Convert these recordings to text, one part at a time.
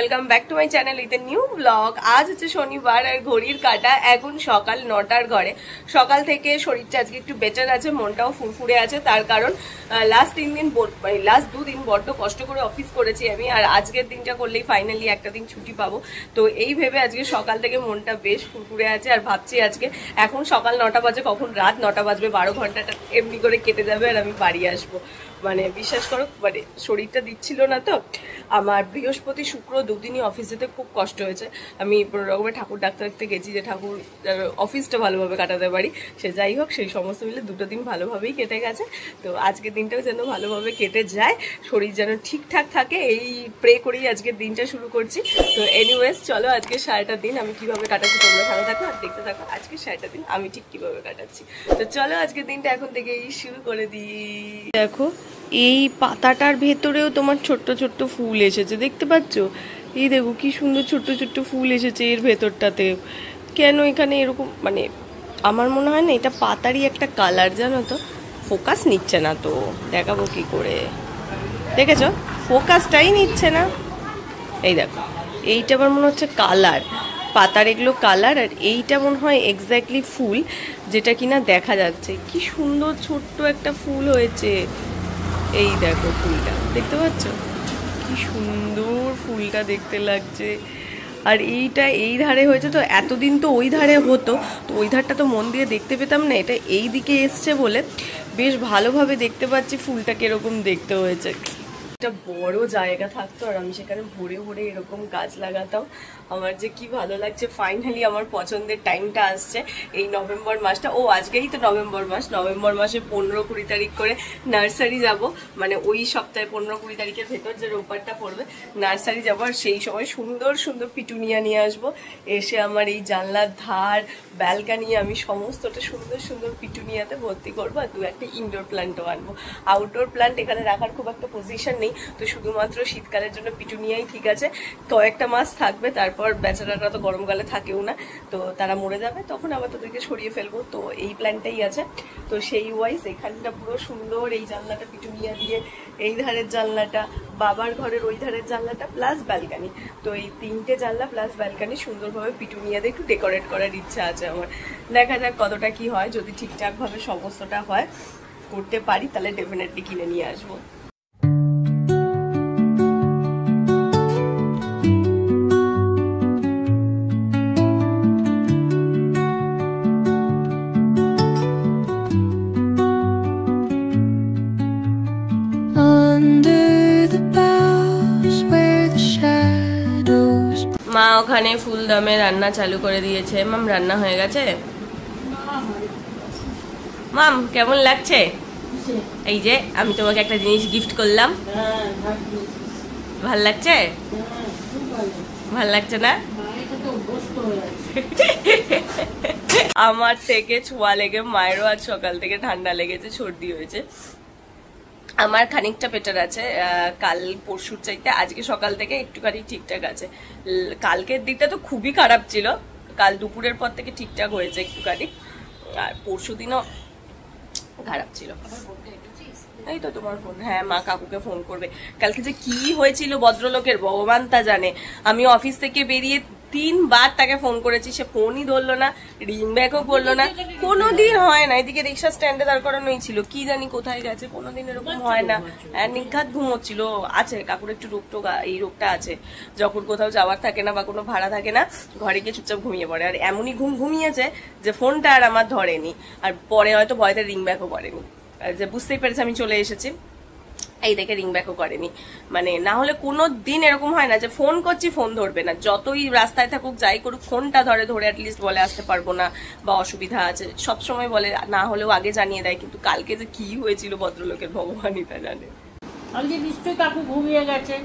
Welcome back to my channel with a new blog. আজ হচ্ছে শনিবার আর ঘড়ির কাঁটা এখন সকাল 9টার ঘরে। সকাল থেকে শরীরটা আজকে একটু বেটার আছে, মনটাও ফুরফুরে আছে। তার কারণ লাস্ট 2 দিন বড্ড কষ্ট করে অফিস করেছি আমি, আর আজকের দিনটা করলেই ফাইনালি একটা দিন ছুটি পাবো। তো এই ভেবে আজকে সকাল থেকে মনটা বেশ ফুরফুরে আছে, আর ভাবছি আজকে এখন সকাল 9টা বাজে, কখন রাত 9টা বাজবে, 12 ঘন্টাটা এমনি করে কেটে যাবে আর আমি বাড়ি আসবো। মানে বিশ্বাস করো, মানে শরীরটা দিচ্ছিল না। তো আমার বৃহস্পতি শুক্র দুদিনই অফিস যেতে খুব কষ্ট হয়েছে। আমি রকমের ঠাকুর ডাক্তার দেখতে গেছি যে ঠাকুর অফিসটা ভালোভাবে কাটাতে পারি। সে যাই হোক, সেই সমস্ত মিলে 2টো দিন ভালোভাবেই কেটে গেছে। তো আজকের দিনটাও যেন ভালোভাবে কেটে যায়, শরীর যেন ঠিকঠাক থাকে, এই প্রে করেই আজকের দিনটা শুরু করছি। তো এনিওয়েজ চলো, আজকে সারাটা দিন আমি কিভাবে কাটাচ্ছি তোমরা সাথে থাকো আর দেখতে থাকো আজকে সারাটা দিন আমি ঠিক কিভাবে কাটাচ্ছি। তো চলো আজকের দিনটা এখন থেকে শুরু করে দিই। দেখো এই পাতাটার ভেতরেও তোমার ছোট্ট ছোট্ট ফুল এসেছে, দেখতে পাচ্ছ? এই দেখো কি সুন্দর ছোট্ট ছোট্ট ফুল এসেছে এর ভেতরটাতে। কেন এখানে এরকম, মানে আমার মনে হয় না এটা পাতারই একটা কালার, জানো তো। ফোকাস নিচ্ছে না, তো দেখাবো কি করে। দেখেছ, ফোকাসটাই নিচ্ছে না। এই দেখো, এইটা আমার মনে হচ্ছে কালার, পাতার এগুলো কালার, আর এইটা মনে হয় এক্স্যাক্টলি ফুল, যেটা কিনা দেখা যাচ্ছে। কি সুন্দর ছোট্ট একটা ফুল হয়েছে। এই দেখো ফুলটা, দেখতে পাচ্ছ কি সুন্দর ফুলটা দেখতে লাগছে। আর এইটা এই ধারে হয়েছে, তো এতদিন তো ওই ধারে হতো, তো ওই ধারটা তো মন দিয়ে দেখতে পেতাম না। এটা এই দিকে এসছে বলে বেশ ভালোভাবে দেখতে পাচ্ছি ফুলটা কিরকম দেখতে হয়েছে। একটা বড় জায়গা থাকতো আর আমি সেখানে ভরে ভরে এরকম গাছ লাগাতাম। আমার যে কি ভালো লাগছে, ফাইনালি আমার পছন্দের টাইমটা আসছে, এই নভেম্বর মাসটা। ও আজকেই তো নভেম্বর মাস, নভেম্বর মাসে 15-20 তারিখ করে নার্সারি যাব। মানে ওই সপ্তাহে 15-20 তারিখের ভেতর যে রোববারটা পড়বে নার্সারি যাবো, আর সেই সময় সুন্দর সুন্দর পিটুনিয়া নিয়ে আসবো। এসে আমার এই জানলার ধার ব্যালকানি আমি সমস্তটা সুন্দর সুন্দর পিটুনিয়াতে ভর্তি করবো, আর 2-1টা ইনডোর প্ল্যান্টও আনবো। আউটডোর প্ল্যান্ট এখানে রাখার খুব একটা পজিশন নেই, তো শুধুমাত্র শীতকালের জন্য পিটুনিয়াই ঠিক আছে। কয়েকটা মাস থাকবে, তারপর বেচারারা তো গরমকালে থাকেও না, তো তারা মরে যাবে, তখন আবার তাদেরকে সরিয়ে ফেলবো। তো এই প্ল্যানটাই আছে। তো সেই ওয়াইজ এখানটা পুরো সুন্দর, এই জানলাটা পিটুনিয়া দিয়ে, এই ধারের জানলাটা, বাবার ঘরের ওই ধারের জানলাটা প্লাস ব্যালকানি, তো এই 3টে জানলা প্লাস ব্যালকানি সুন্দরভাবে পিটুনিয়া দিয়ে একটু ডেকোরেট করার ইচ্ছা আছে আমার। দেখা যাক কতটা কি হয়। যদি ঠিকঠাকভাবে সমস্তটা হয়, করতে পারি, তাহলে ডেফিনেটলি কিনে নিয়ে আসবো। মা ওখানে ফুলদমে রান্না চালু করে দিয়েছে। মাম রান্না হয়ে গেছে? মাম কেমন লাগছে? এই যে আমি তোমাকে একটা জিনিস গিফট করলাম, ভাল লাগছে? ভাল লাগছে না? আমার থেকে ছোঁয়া লেগে মায়েরও আজ সকাল থেকে ঠান্ডা লেগেছে, সর্দি হয়েছে। আমার খানিকটা বেটার আছে কাল পরশুর চাইতে, আজকে সকাল থেকে একটুখানি ঠিকঠাক আছে। কালকের দিকটা তো খুবই খারাপ ছিল, কাল দুপুরের পর থেকে ঠিকঠাক হয়েছে একটুখানি, আর পরশু দিনও খারাপ ছিল। এই তো তোমার ফোন, হ্যাঁ মা কাকুকে ফোন করবে। কালকে যে কি হয়েছিল ভদ্রলোকের ভগবান তা জানে। আমি অফিস থেকে বেরিয়ে 3বার তাকে ফোন করেছি, সে ফোনই ধরলো না, রিং ব্যাকও করলো না। কোনোদিন হয় না, এদিকে রিক্সা স্ট্যান্ডে দাঁড় করানোই ছিল, কি জানি কোথায় গেছে, কোনোদিন এরকম হয় না। নিঘাত ঘুমোচ্ছিল। আছে কাকুর একটু এই রোগটা আছে, যখন কোথাও যাওয়ার থাকে না বা কোনো ভাড়া থাকে না, ঘরে গিয়ে চুপচাপ ঘুমিয়ে পড়ে। আর এমনই ঘুমিয়েছে যে ফোনটা আর আমার ধরেনি, আর পরে হয়তো ভয়তে রিং ব্যাকও করেনি, যে বুঝতেই পেরেছে আমি চলে এসেছি, এই দেখে রিং ব্যাকও করেনি। মানে না হলে কোনো দিন এরকম হয় না যে ফোন করছি ফোন ধরবে না, যতই রাস্তায় থাকুক যাই করুক ফোনটা ধরে অ্যাটলিস্ট বলে আসতে পারবো না বা অসুবিধা আছে, সবসময় বলে, না হলেও আগে জানিয়ে দেয়। কিন্তু কালকে যে কি হয়েছিল ভদ্রলোকের ভগবানই তা জানে। নিশ্চয়ই কাকু ঘুমিয়ে গেছে।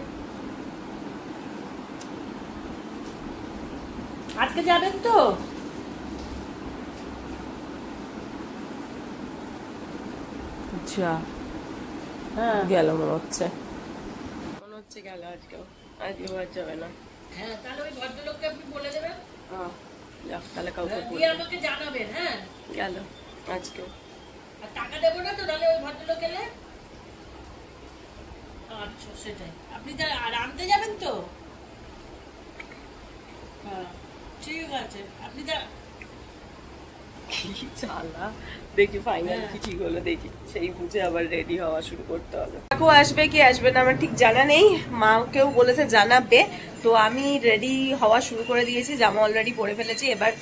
আজকে যাবেন তো? আচ্ছা, হ্যাঁ গেল মনে হচ্ছে গেল আজকেও। আজকেও আর যাবে না। হ্যাঁ, তাহলে ওই ভদ্রলোককে আপনি বলে দেবেন। যাক, তাহলে কাউকে দিয়ে আমাকে জানাবেন। হ্যাঁ, গেল আজকেও। আর টাকা দেবো না তো তাহলে ওই ভদ্রলোক এলে? আচ্ছা, সেটাই। আপনি আর আনতে যাবেন তো? হ্যাঁ ঠিক আছে, আপনি যা। কি চালা, দেখি ফাইনাল কি ঠিক হলো, দেখি সেই বুঝে আবার রেডি হওয়া শুরু করতে হবে। কাকু আসবে কি আসবে না আমার ঠিক জানা নেই, মাকেও বলেছে জানাবে। তো আমি রেডি হওয়া শুরু করে দিয়েছি, জামা অলরেডি পরে ফেলেছি, এবার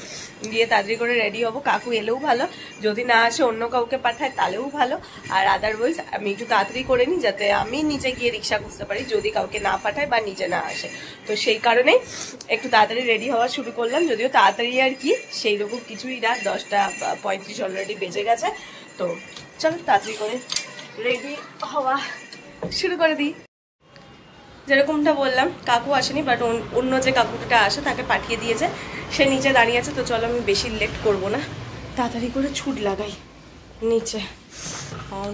গিয়ে তাড়াতাড়ি করে রেডি হবো। কাকু এলেও ভালো, যদি না আসে অন্য কাউকে পাঠায় তাহলেও ভালো, আর আদারওয়াইজ আমি একটু তাড়াতাড়ি করে নিই যাতে আমি নিচে গিয়ে রিক্সা খুঁজতে পারি যদি কাউকে না পাঠায় বা নিচে না আসে। তো সেই কারণেই একটু তাড়াতাড়ি রেডি হওয়া শুরু করলাম, যদিও তাড়াতাড়ি আর কি সেই রকম কিছুই না, 10:35 অলরেডি বেজে গেছে। তো চলো তাড়াতাড়ি করে রেডি হওয়া শুরু করে দিই। যেরকমটা বললাম কাকু আসেনি, বাট অন্য যে কাকুটা আসে তাকে পাঠিয়ে দিয়েছে, সে নিচে দাঁড়িয়ে আছে। তো চলো আমি বেশি লেট করব না, তাড়াতাড়ি করে ছুট লাগাই নিচে।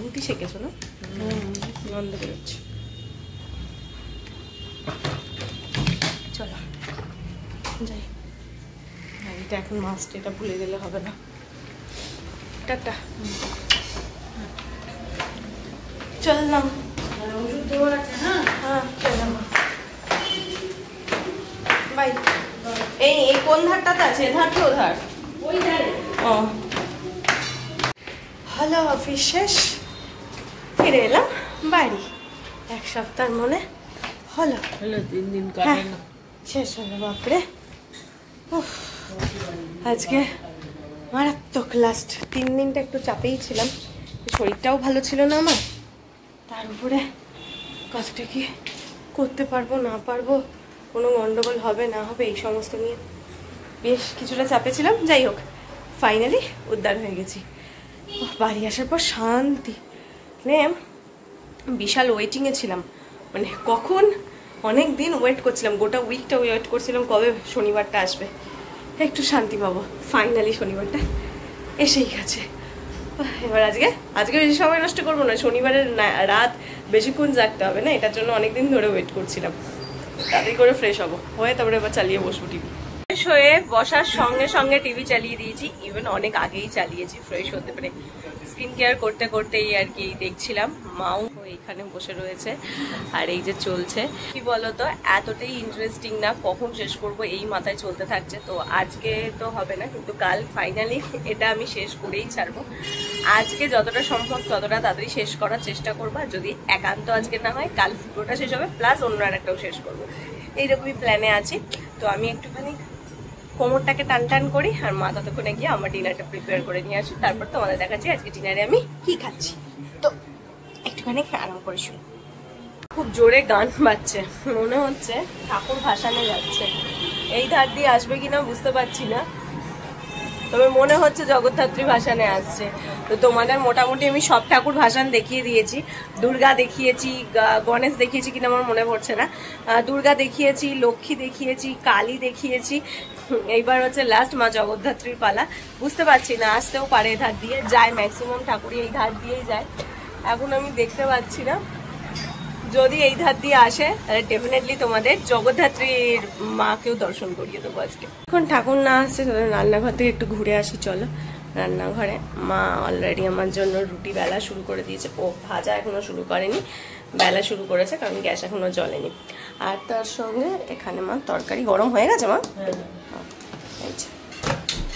রুটি শেখেছো না? গন্ধ বেরোচ্ছে, চলো যাই। এটা এখন মাস্ট, এটা ভুলে গেলে হবে না। টাটা, চললাম। ওষুধ দেওয়ার আছে। হ্যাঁ হ্যাঁ চললাম, বাই। এই কোন ধারটাতে আছে, এধার কি ওধার? ওই ধারে। ও হলো, অফিস শেষ, ফিরে এলাম বাড়ি। এক সপ্তাহ মনে হলো, হলো 3 দিন কাটানো শেষ হলো। বাপরে, উফ, আজকে মারাত্মক লাস্ট 3 দিনটা একটু চাপেই ছিলাম, শরীরটাও ভালো ছিল না আমার, তার উপরে কতটা কি করতে পারবো না পারবো, কোনো গন্ডগোল হবে না হবে এই সমস্ত নিয়ে বেশ কিছুটা চাপে ছিলাম। যাই হোক, ফাইনালি উদ্ধার হয়ে গেছি। বাড়ি আসার পর শান্তি, মানে বিশাল ওয়েটিংয়ে ছিলাম, মানে কখন অনেক দিন ওয়েট করছিলাম, গোটা উইকটা ওয়েট করছিলাম কবে শনিবারটা আসবে, একটু শান্তি পাবো। ফাইনালি শনিবারটা এসেই গেছে। এবার আজকে বেশি সময় নষ্ট করবো না, শনিবারের রাত বেশিক্ষণ জাগতে হবে না, এটার জন্য অনেকদিন ধরে ওয়েট করছিলাম। তাড়াতাড়ি করে ফ্রেশ হবো, হয়ে তারপরে এবার চালিয়ে বসবো টিভি। ফ্রেশ হয়ে বসার সঙ্গে সঙ্গে টিভি চালিয়ে দিয়েছি, ইভেন অনেক আগেই চালিয়েছি ফ্রেশ হতে পারে। স্কিন কেয়ার করতে করতেই আর কি দেখছিলাম, মাও এখানে বসে রয়েছে আর এই যে চলছে। কি বলতো, এতটাই ইন্টারেস্টিং না, কখন শেষ করব এই মাথায় চলতে থাকছে। তো আজকে তো হবে না, কিন্তু কাল ফাইনালি এটা আমি শেষ করেই ছাড়বো। আজকে যতটা সম্ভব ততটা তাড়াতাড়ি শেষ করার চেষ্টা করবো, আর যদি একান্ত আজকে না হয় কাল পুরোটা শেষ হবে, প্লাস অন্য আর একটাও শেষ করবো, এইরকমই প্ল্যানে আছি। তো আমি একটুখানি কোমরটাকে টান টান করি, আর মা ততক্ষণে গিয়ে আমার ডিনারটা প্রিপেয়ার করে নিয়ে আসি, তারপর তোমাদের দেখাচ্ছি আজকে ডিনারে আমি কি খাচ্ছি। তো একটুখানি আরাম করে শুনি। খুব জোরে গান বাজছে, মনে হচ্ছে ঠাকুর ভাসানে যাচ্ছে। এই ধার দিয়ে আসবে কিনা বুঝতে পারছি না, তবে মনে হচ্ছে জগদ্ধাত্রী ভাসানে আসছে। তো তোমাদের মোটামুটি আমি সব ঠাকুর ভাসান দেখিয়ে দিয়েছি, দুর্গা দেখিয়েছি, গণেশ দেখিয়েছি কিনা আমার মনে পড়ছে না, দুর্গা দেখিয়েছি, লক্ষ্মী দেখিয়েছি, কালী দেখিয়েছি, এইবার হচ্ছে লাস্ট মা জগদ্ধাত্রীর পালা। বুঝতে পারছি না, আসতেও পারে এই ধার দিয়ে, যায় ম্যাক্সিমাম ঠাকুরই এই ধার দিয়েই যায়, এখন আমি দেখতে পাচ্ছি না। যদি এই ধার দিয়ে আসে তাহলে ডেফিনেটলি তোমাদের জগদ্ধাত্রীর মাকেও দর্শন করিয়ে দেবো আজকে। এখন ঠাকুর না আসছে, তাহলে রান্নাঘর থেকে একটু ঘুরে আসি। চলো রান্নাঘরে, মা অলরেডি আমার জন্য রুটি বেলা শুরু করে দিয়েছে, ও ভাজা এখনো শুরু করেনি, বেলা শুরু করেছে কারণ গ্যাস এখনো জ্বলেনি। আর তার সঙ্গে এখানে মা তরকারি গরম হয়ে গেছে, মা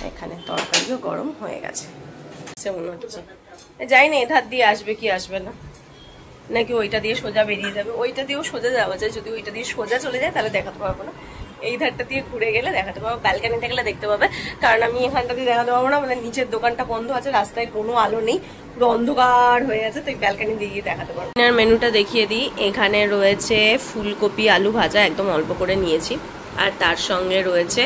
এখানে তরকারিও গরম হয়ে গেছে মনে হচ্ছে। যাই না এধার দিয়ে আসবে কি আসবে না, নাকি ওইটা দিয়ে সোজা বেরিয়ে যাবে। ওইটা দিয়েও সোজা যাওয়া যায়, যদি ওইটা দিয়ে সোজা চলে যায় তাহলে দেখাতে পারবো না, এই ধারটা দিয়ে ঘুরে গেলে দেখাতে পাবো, ব্যালকানি থাকলে দেখতে পাবে। কারণ আমি এখানটা দিয়ে দেখাতে পারবো না, মানে নিচের দোকানটা বন্ধ আছে, রাস্তায় কোনো আলো নেই, পুরো অন্ধকার হয়ে আছে, তো ব্যালকানি দিয়ে গিয়ে দেখাতে পারবো। মেনুটা দেখিয়ে দিই, এখানে রয়েছে ফুলকপি আলু ভাজা, একদম অল্প করে নিয়েছি, আর তার সঙ্গে রয়েছে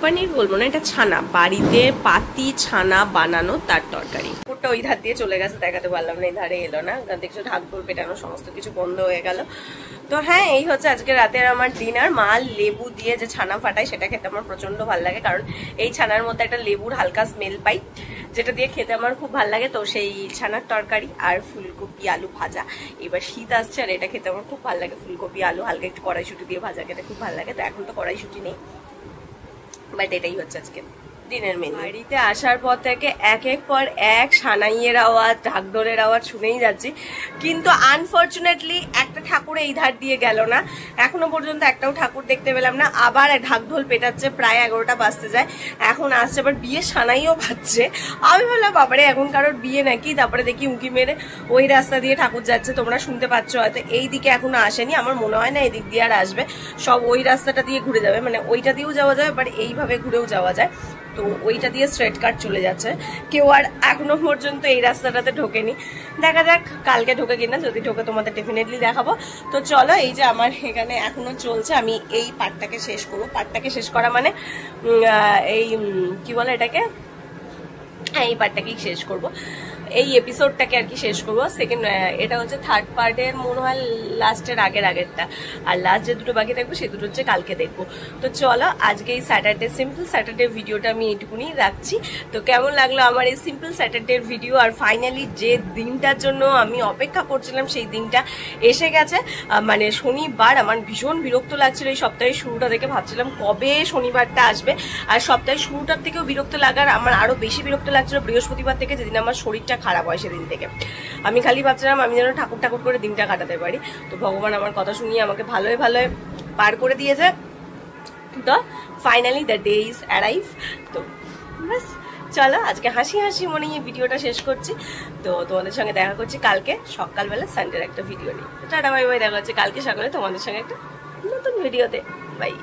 পনির বলবো না, এটা ছানা, বাড়িতে পাতি ছানা বানানো তার তরকারি। ওটা ওই ধার দিয়ে চলে গেছে, দেখাতে পারলাম না, এই ধারে এলো না, দেখছো ঢাকঢোল পেটানো সমস্ত কিছু বন্ধ হয়ে গেল। তো হ্যাঁ, এই হচ্ছে আজকে রাতের আমার ডিনার। মা লেবু দিয়ে যে ছানা ফাটায় সেটা খেতে আমার প্রচন্ড ভালো লাগে, কারণ এই ছানার মধ্যে একটা লেবুর হালকা স্মেল পাই, যেটা দিয়ে খেতে আমার খুব ভালো লাগে। তো সেই ছানার তরকারি আর ফুলকপি আলু ভাজা, এবার শীত আসছে আর এটা খেতে আমার খুব ভালো লাগে, ফুলকপি আলু হালকা একটু কড়াইশুঁটি দিয়ে ভাজা খেতে খুব ভালো লাগে। তো এখন তো কড়াইশুঁটি নেই, বাট এটাই হচ্ছে আজকে দিনের মেনু। বাড়িতে আসার পর থেকে এক এক পর এক সানাইয়ের আওয়াজ, ঢাকঢোলের আওয়াজ শুনেই যাচ্ছি, কিন্তু আনফর্চুনেটলি একটা ঠাকুর এই ধার দিয়ে গেল না, এখনো পর্যন্ত একটাও ঠাকুর দেখতে পেলাম না। আবার ঢাকঢোল পেটাচ্ছে, প্রায় 11টা বাজতে যায়, এখন আসছে, আবার বিয়ে সানাইও বাজছে। আমি ভাবলাম বাবারে এখন কারোর বিয়ে নাকি, তারপরে দেখি উঁকি মেরে ওই রাস্তা দিয়ে ঠাকুর যাচ্ছে, তোমরা শুনতে পাচ্ছ হয়তো। এই দিকে এখনো আসেনি, আমার মনে হয় না এই দিক দিয়ে আর আসবে, সব ওই রাস্তাটা দিয়ে ঘুরে যাবে, মানে ওইটা দিয়েও যাওয়া যায়, বাট এইভাবে ঘুরেও যাওয়া যায়, তো ওইটা দিয়ে স্ট্রেট কাট চলে যাচ্ছে। কেউ আর এখনো পর্যন্ত এই রাস্তাটাতে ঢোকেনি, দেখা যাক কালকে ঢোকে কিনা, যদি ঢোকে তোমাদের ডেফিনেটলি দেখাবো। তো চলো, এই যে আমার এখানে এখনো চলছে, আমি এই পার্টটাকে শেষ করবো। পার্টটাকে শেষ করা মানে এই কি বলে এটাকে, হ্যাঁ এই পার্টটাকেই শেষ করবো, এই এপিসোডটাকে আর কি শেষ করবো। সেকেন্ড, এটা হচ্ছে থার্ড পার্টের মনে হয় লাস্টের আগেরটা, আর লাস্ট যে দুটো বাকি থাকবে সে দুটো হচ্ছে কালকে দেখবো। তো চলো, আজকে এই স্যাটারডে, সিম্পল স্যাটারডে ভিডিওটা আমি এইটুকুনি রাখছি। তো কেমন লাগলো আমার এই সিম্পল স্যাটারডের ভিডিও, আর ফাইনালি যে দিনটার জন্য আমি অপেক্ষা করছিলাম সেই দিনটা এসে গেছে, মানে শনিবার। আমার ভীষণ বিরক্ত লাগছিল এই সপ্তাহের শুরুটা দেখে, ভাবছিলাম কবে শনিবারটা আসবে, আর সপ্তাহের শুরুটার থেকেও বিরক্ত লাগার আমার আরো বেশি বিরক্ত লাগছিল বৃহস্পতিবার থেকে, যেদিন আমার শরীরটা খারাপ হয় সেদিন থেকে। আমি খালি ভাবছিলাম আমি যেন ঠাকুর ঠাকুর করে দিনটা কাটাতে পারি, তো ভগবান আমার কথা শুনিয়ে আমাকে ভালোই ভালোই পার করে দিয়েছে। তো finally the day is arrive. তো বাস চলো, আজকে হাসি হাসি মনে এই ভিডিওটা শেষ করছি। তো তোমাদের সঙ্গে দেখা করছি কালকে সকালবেলা সানডের একটা ভিডিও নিয়ে। টাটা বাই বাই, দেখা হচ্ছে কালকে সকালে তোমাদের সঙ্গে একটা নতুন ভিডিওতে। বাই।